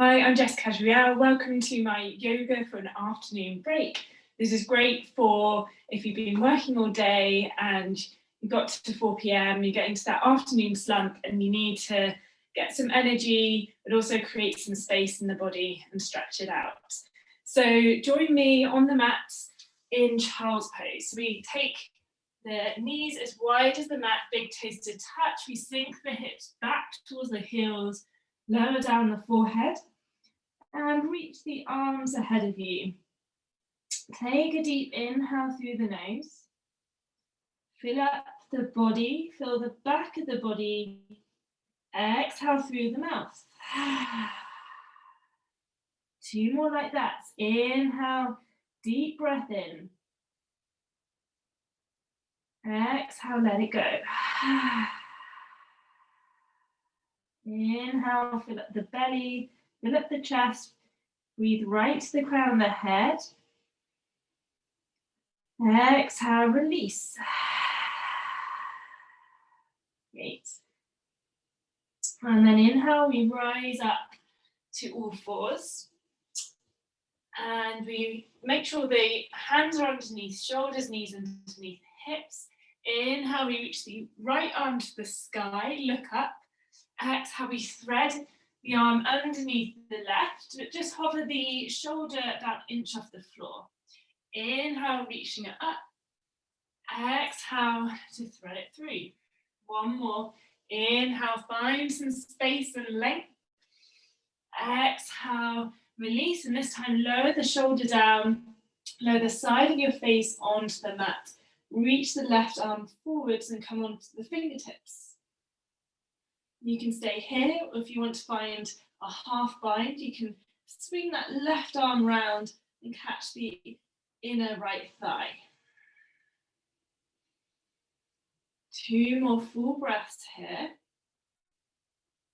Hi, I'm Jess. Welcome to my yoga for an afternoon break. This is great for if you've been working all day and you got to 4 p.m, you're getting to that afternoon slump and you need to get some energy, but also create some space in the body and stretch it out. So join me on the mat in child's pose. So we take the knees as wide as the mat, big toes to touch. We sink the hips back towards the heels, lower down the forehead, and reach the arms ahead of you. Take a deep inhale through the nose. Fill up the body, fill the back of the body. Exhale through the mouth. 2 more like that. Inhale, deep breath in. Exhale, let it go. Inhale, fill up the belly, fill up the chest. Breathe right to the crown of the head. Exhale, release. Great. And then inhale, we rise up to all fours. And we make sure the hands are underneath shoulders, knees underneath hips. Inhale, we reach the right arm to the sky, look up. Exhale, we thread the arm underneath the left, but just hover the shoulder about an inch off the floor. Inhale, reaching it up. Exhale to thread it through. 1 more. Inhale, find some space and length. Exhale, release, and this time lower the shoulder down, lower the side of your face onto the mat. Reach the left arm forwards and come onto the fingertips. You can stay here, or if you want to find a half bind, you can swing that left arm round and catch the inner right thigh. 2 more full breaths here.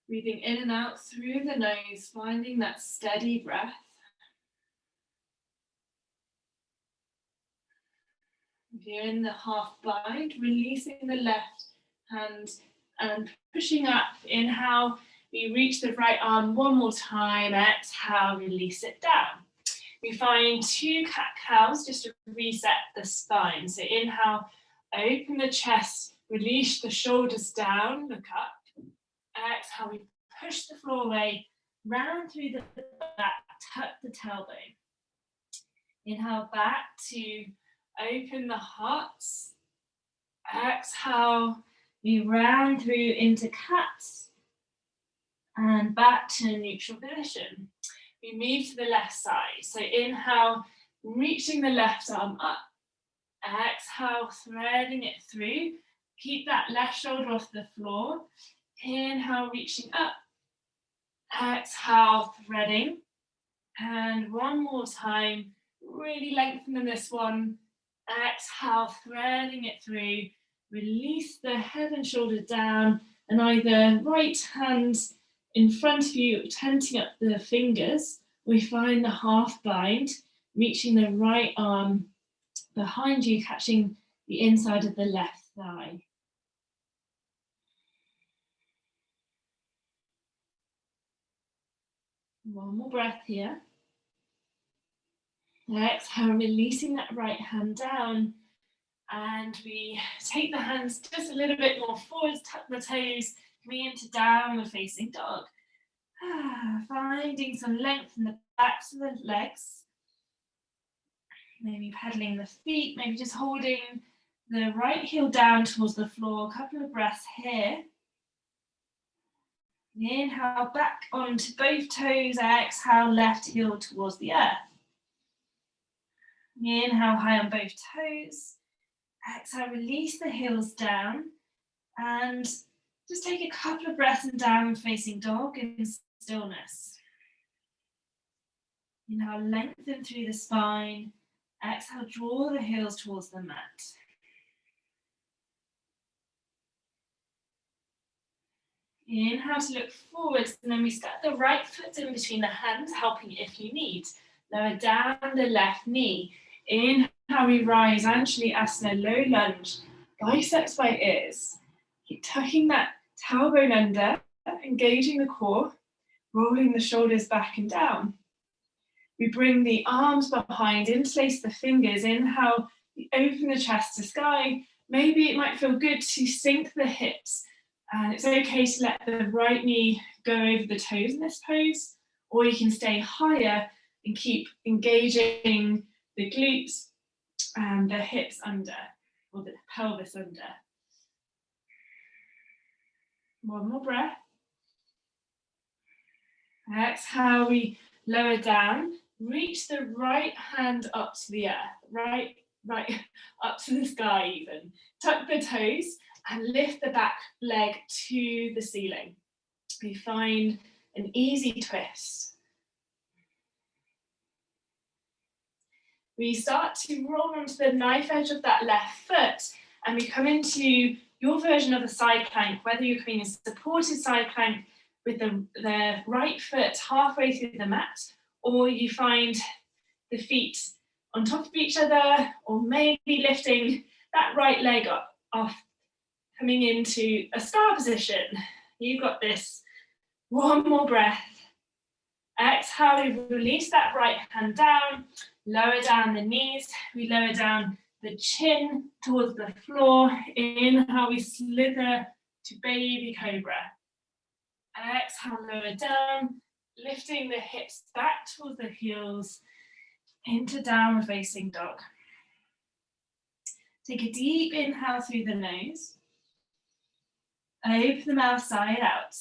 Breathing in and out through the nose, finding that steady breath. If you're in the half bind, releasing the left hand and pushing up. Inhale, we reach the right arm 1 more time. Exhale, release it down. We find 2 cat-cows just to reset the spine. So inhale, open the chest, release the shoulders down, look up. Exhale, we push the floor away, round through the back, tuck the tailbone. Inhale, back to open the heart. Exhale, we round through into cats and back to neutral position. We move to the left side. So inhale, reaching the left arm up. Exhale, threading it through. Keep that left shoulder off the floor. Inhale, reaching up. Exhale, threading. And 1 more time. Really lengthening this one. Exhale, threading it through. Release the head and shoulder down, and either right hand in front of you, tenting up the fingers. We find the half bind, reaching the right arm behind you, catching the inside of the left thigh. One more breath here. Exhale, releasing that right hand down. And we take the hands just a little bit more forwards, tuck the toes, coming into downward facing dog. Finding some length in the backs of the legs. Maybe pedaling the feet, maybe just holding the right heel down towards the floor. A couple of breaths here. Inhale, back onto both toes. Exhale, left heel towards the earth. Inhale, high on both toes. Exhale, release the heels down and just take a couple of breaths in downward facing dog in stillness. Inhale, lengthen through the spine. Exhale, draw the heels towards the mat. Inhale to look forwards, and then we step the right foot in between the hands, helping if you need. Lower down the left knee. Inhale, we rise, Anjali Asana, low lunge, biceps by ears. Keep tucking that tailbone under, engaging the core. rolling the shoulders back and down. We bring the arms behind, interlace the fingers. Inhale, we open the chest to sky. Maybe it might feel good to sink the hips, and it's okay to let the right knee go over the toes in this pose, or you can stay higher and keep engaging the glutes and the hips under, or the pelvis under. One more breath. Exhale, we lower down, reach the right hand up to the earth, right up to the sky even. Tuck the toes and lift the back leg to the ceiling. We find an easy twist. We start to roll onto the knife edge of that left foot, and we come into your version of a side plank, whether you're coming in supported side plank with the right foot halfway through the mat, or you find the feet on top of each other, or maybe lifting that right leg up, off, coming into a star position. You've got this. One more breath. Exhale, we release that right hand down, lower down the knees, we lower down the chin towards the floor. Inhale, we slither to baby cobra. Exhale, lower down, lifting the hips back towards the heels into downward facing dog. Take a deep inhale through the nose. Open the mouth side out.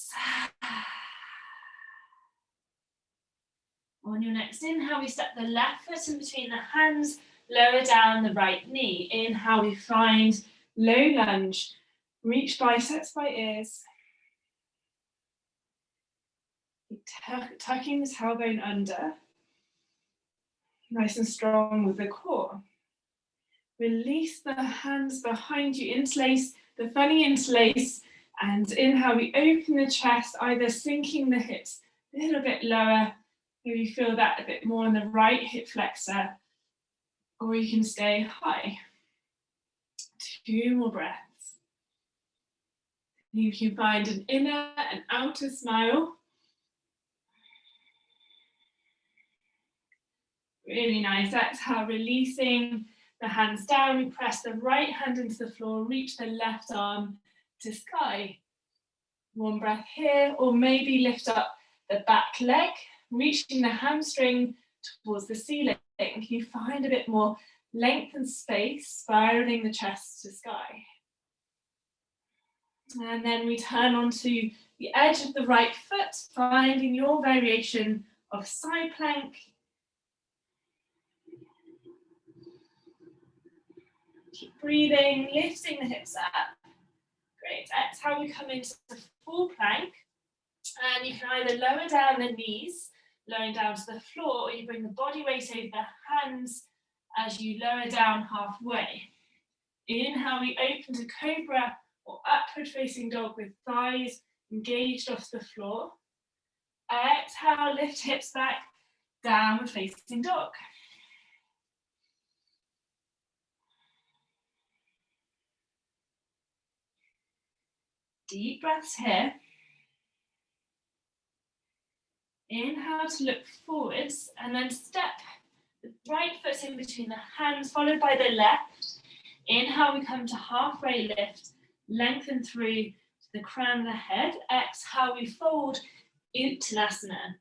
On your next inhale, we step the left foot in between the hands, lower down the right knee. Inhale, we find low lunge. Reach biceps by ears. Tucking the tailbone under. Nice and strong with the core. Release the hands behind you, interlace, the funny interlace, and inhale, we open the chest, either sinking the hips a little bit lower, maybe feel that a bit more on the right hip flexor, or you can stay high. 2 more breaths. You can find an inner and outer smile. Really nice. Exhale, releasing the hands down. We press the right hand into the floor, reach the left arm to sky. 1 breath here, or maybe lift up the back leg, reaching the hamstring towards the ceiling. You find a bit more length and space, spiraling the chest to sky. And then we turn onto the edge of the right foot, finding your variation of side plank. Keep breathing, lifting the hips up. Great. Exhale, we come into the full plank, and you can either lower down the knees, lowering down to the floor, or you bring the body weight over the hands as you lower down halfway. Inhale, we open to cobra or upward facing dog with thighs engaged off the floor. Exhale, lift hips back, downward facing dog. Deep breaths here. Inhale to look forwards, and then step the right foot in between the hands, followed by the left. Inhale, we come to halfway lift, lengthen through to the crown of the head. Exhale, we fold Uttanasana.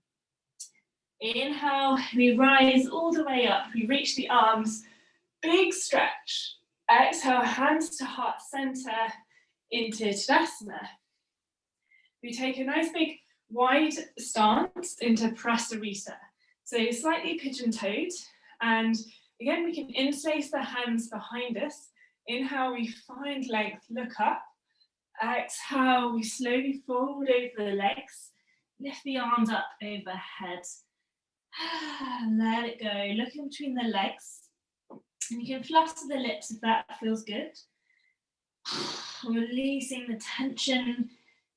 Inhale, we rise all the way up. We reach the arms, big stretch. Exhale, hands to heart center into Tadasana. We take a nice big wide stance into Prasarita. So slightly pigeon-toed, and again we can interlace the hands behind us. Inhale, we find length, look up. Exhale, we slowly fold over the legs, lift the arms up overhead. Let it go, look in between the legs. And you can flutter the lips if that feels good. Releasing the tension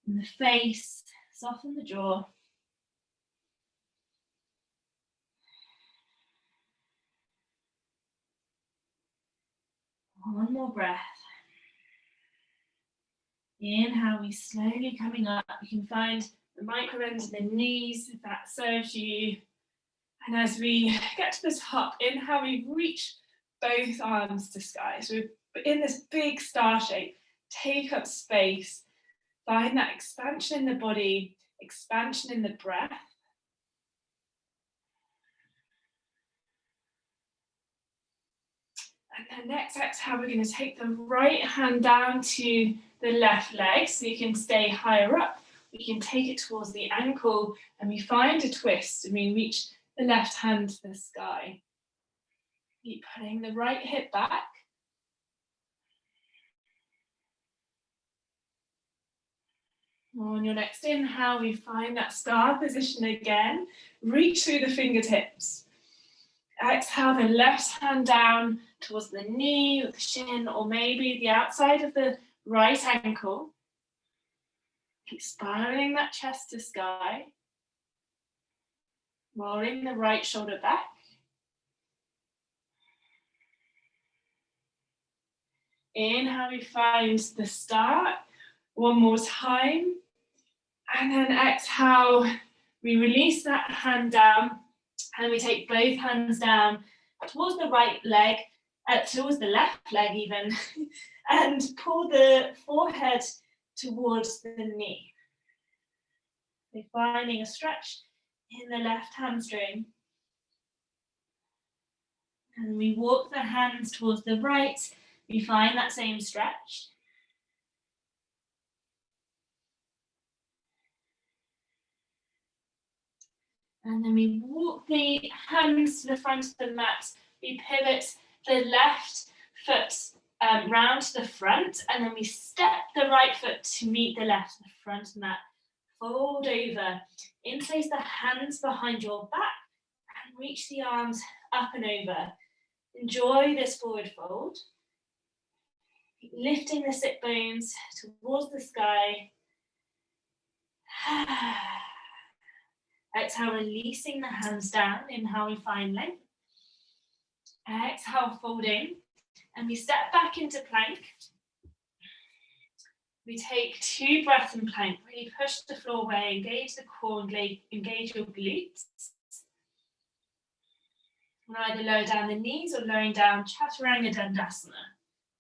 in the face, soften the jaw. One more breath. Inhale, we slowly coming up. You can find the micro bends in the knees, if that serves you. And as we get to the top, inhale, we reach both arms to sky. So we're in this big star shape. Take up space. Find that expansion in the body, expansion in the breath. And then next exhale, we're going to take the right hand down to the left leg so you can stay higher up. We can take it towards the ankle and we find a twist and we reach the left hand to the sky. Keep pulling the right hip back. On your next inhale, we find that star position again. Reach through the fingertips. Exhale, the left hand down towards the knee or the shin, or maybe the outside of the right ankle. Keep spiraling that chest to sky. Rolling the right shoulder back. Inhale, we find the star. One more time. And then exhale, we release that hand down and we take both hands down towards the right leg, towards the left leg even, and pull the forehead towards the knee. We're finding a stretch in the left hamstring. And we walk the hands towards the right, we find that same stretch. And then we walk the hands to the front of the mat. We pivot the left foot round to the front, and then we step the right foot to meet the left in the front of that. Fold over, interlace the hands behind your back, and reach the arms up and over. Enjoy this forward fold. Lifting the sit bones towards the sky. Exhale, releasing the hands down. Inhale, we find length. Exhale, folding. And we step back into plank. We take 2 breaths in plank. Really push the floor away, engage the core, engage your glutes. And either lower down the knees or lowering down Chaturanga Dandasana.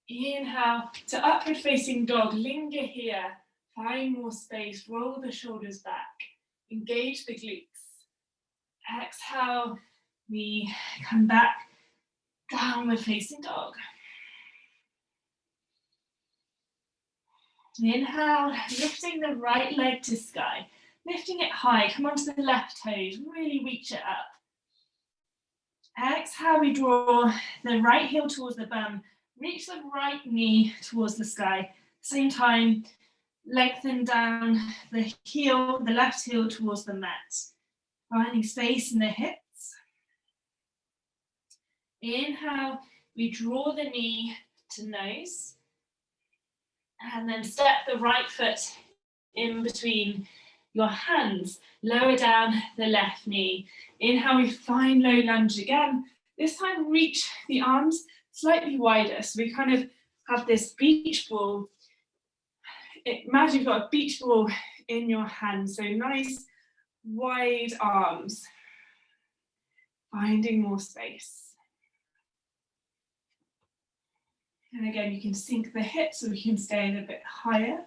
Inhale to upward facing dog. Linger here. Find more space. Roll the shoulders back. Engage the glutes. Exhale, we come back, downward facing dog. Inhale, lifting the right leg to sky, lifting it high, come onto the left toes, really reach it up. Exhale, we draw the right heel towards the bum, reach the right knee towards the sky. Same time, lengthen down the heel, the left heel towards the mat. Finding space in the hips. Inhale, we draw the knee to nose. And then step the right foot in between your hands. Lower down the left knee. Inhale, we find low lunge again. This time, reach the arms slightly wider. So we kind of have this beach ball. Imagine you've got a beach ball in your hand. So nice, wide arms. Finding more space. And again, you can sink the hips so we can stay a bit higher.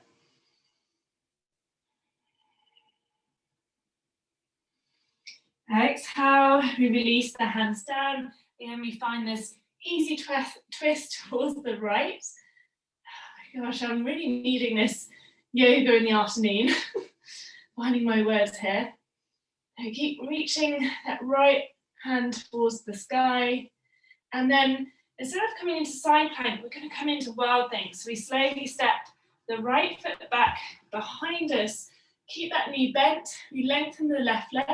Exhale, we release the hands down, and we find this easy twist towards the right. Oh my gosh, I'm really needing this yoga in the afternoon. Finding my words here. So keep reaching that right hand towards the sky, and then instead of coming into side plank, we're going to come into wild thing. So we slowly step the right foot back behind us. Keep that knee bent. We lengthen the left leg.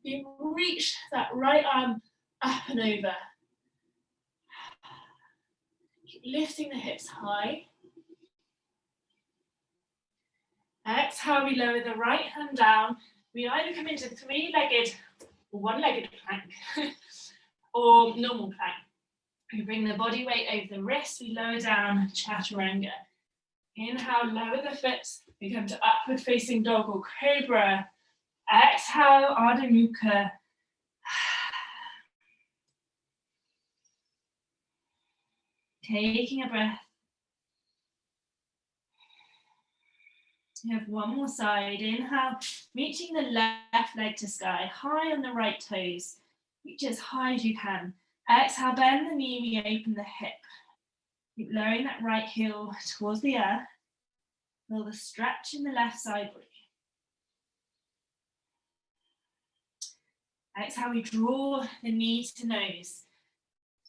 We reach that right arm up and over. Keep lifting the hips high. Exhale, we lower the right hand down. We either come into 3-legged or 1-legged plank or normal plank. We bring the body weight over the wrist, we lower down Chaturanga. Inhale, lower the foot, we come to upward facing dog or cobra. Exhale, Ardha Mukha. Taking a breath. You have one more side. Inhale, reaching the left leg to sky, high on the right toes. Reach as high as you can. Exhale, bend the knee, reopen the hip. Keep lowering that right heel towards the earth. Feel the stretch in the left side body. Exhale, we draw the knee to nose.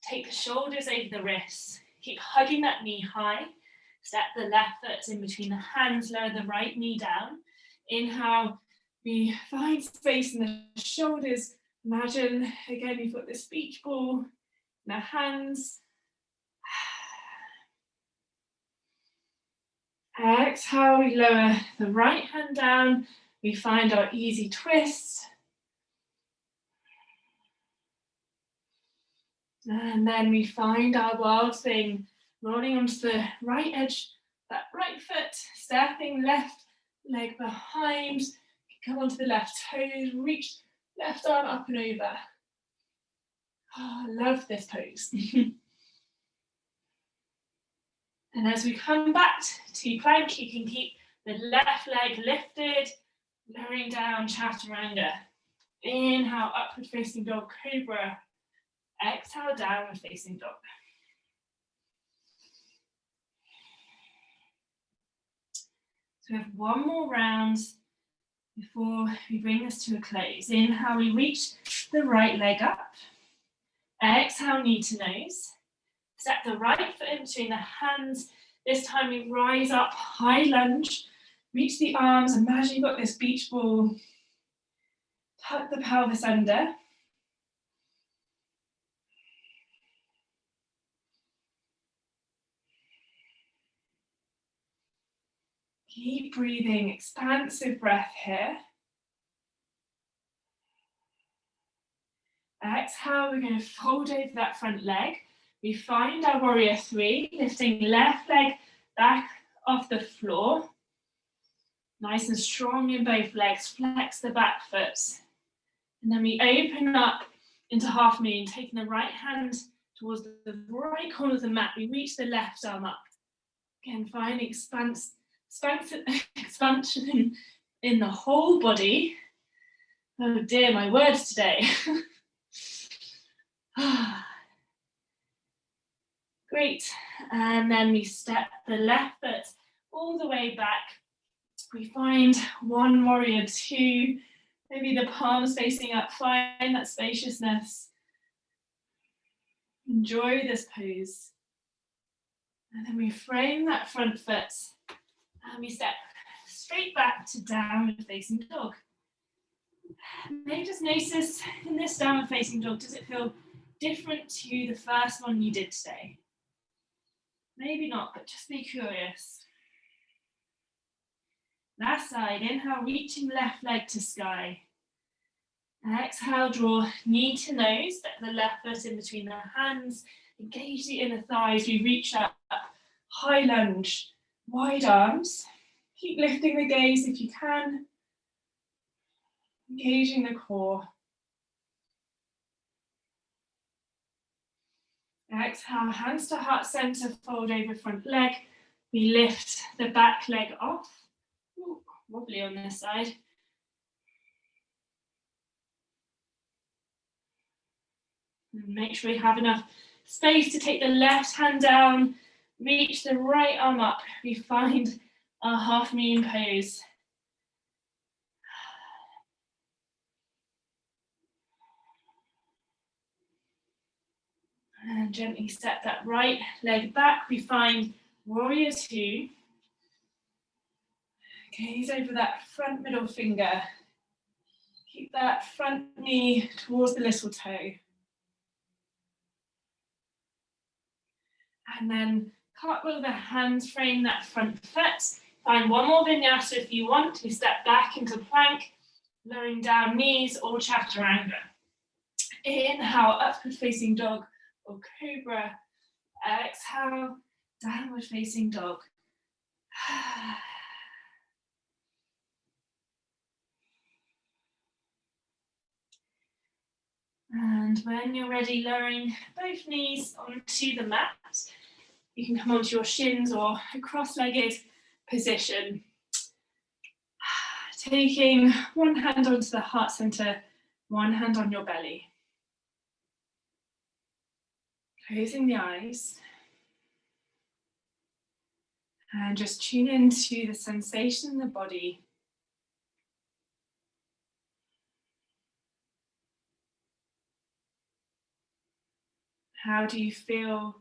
Take the shoulders over the wrists. Keep hugging that knee high. Step the left foot in between the hands, lower the right knee down. Inhale, we find space in the shoulders. Imagine, again, you've got this beach ball in our hands. Exhale, we lower the right hand down. We find our easy twist. And then we find our wild thing, rolling onto the right edge, that right foot, stepping left leg behind, come onto the left toes, reach left arm up and over. Oh, I love this pose. And as we come back to plank, you can keep the left leg lifted, lowering down, chaturanga. Inhale, upward facing dog, cobra. Exhale, downward facing dog. So we have one more round before we bring this to a close. Inhale, we reach the right leg up. Exhale, knee to nose. Step the right foot in between the hands. This time we rise up, high lunge. Reach the arms. Imagine you've got this beach ball. Tuck the pelvis under. Keep breathing, expansive breath here. Exhale, we're going to fold over that front leg. We find our warrior three, lifting left leg back off the floor. Nice and strong in both legs, flex the back foot. And then we open up into half moon, taking the right hand towards the right corner of the mat. We reach the left arm up. Again, finding expansion in the whole body. Oh dear, my words today. Great. And then we step the left foot all the way back. We find one warrior two. Maybe the palms facing up. Find that spaciousness. Enjoy this pose. And then we frame that front foot. And we step straight back to downward facing dog. Maybe just notice in this downward facing dog, does it feel different to the first one you did today? Maybe not, but just be curious. Last side, inhale, reaching left leg to sky. Exhale, draw knee to nose, step the left foot in between the hands, engage the inner thighs, we reach up, high lunge, wide arms. Keep lifting the gaze if you can. Engaging the core. Exhale, hands to heart center, fold over front leg. We lift the back leg off. Ooh, wobbly on this side. And make sure we have enough space to take the left hand down, reach the right arm up. We find our half moon pose. And gently step that right leg back. We find warrior two. Gaze over that front middle finger. Keep that front knee towards the little toe. And then cartwheel the hands, frame that front foot. Find one more vinyasa if you want. We step back into plank, lowering down knees or chaturanga. Inhale, upward facing dog or cobra. Exhale, downward facing dog. And when you're ready, lowering both knees onto the mat. You can come onto your shins or a cross-legged position. Taking one hand onto the heart center, one hand on your belly. Closing the eyes. And just tune into the sensation in the body. How do you feel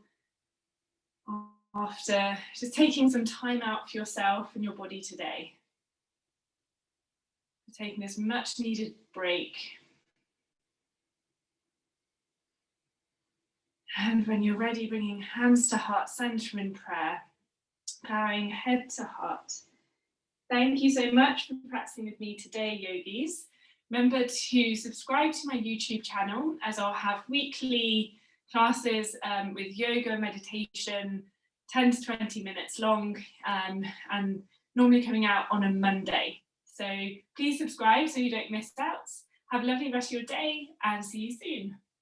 after just taking some time out for yourself and your body today? Taking this much needed break. And when you're ready, bringing hands to heart center in prayer, bowing head to heart. Thank you so much for practicing with me today, yogis. Remember to subscribe to my YouTube channel, as I'll have weekly classes with yoga, meditation, 10 to 20 minutes long, and normally coming out on a Monday. So please subscribe so you don't miss out. Have a lovely rest of your day and see you soon.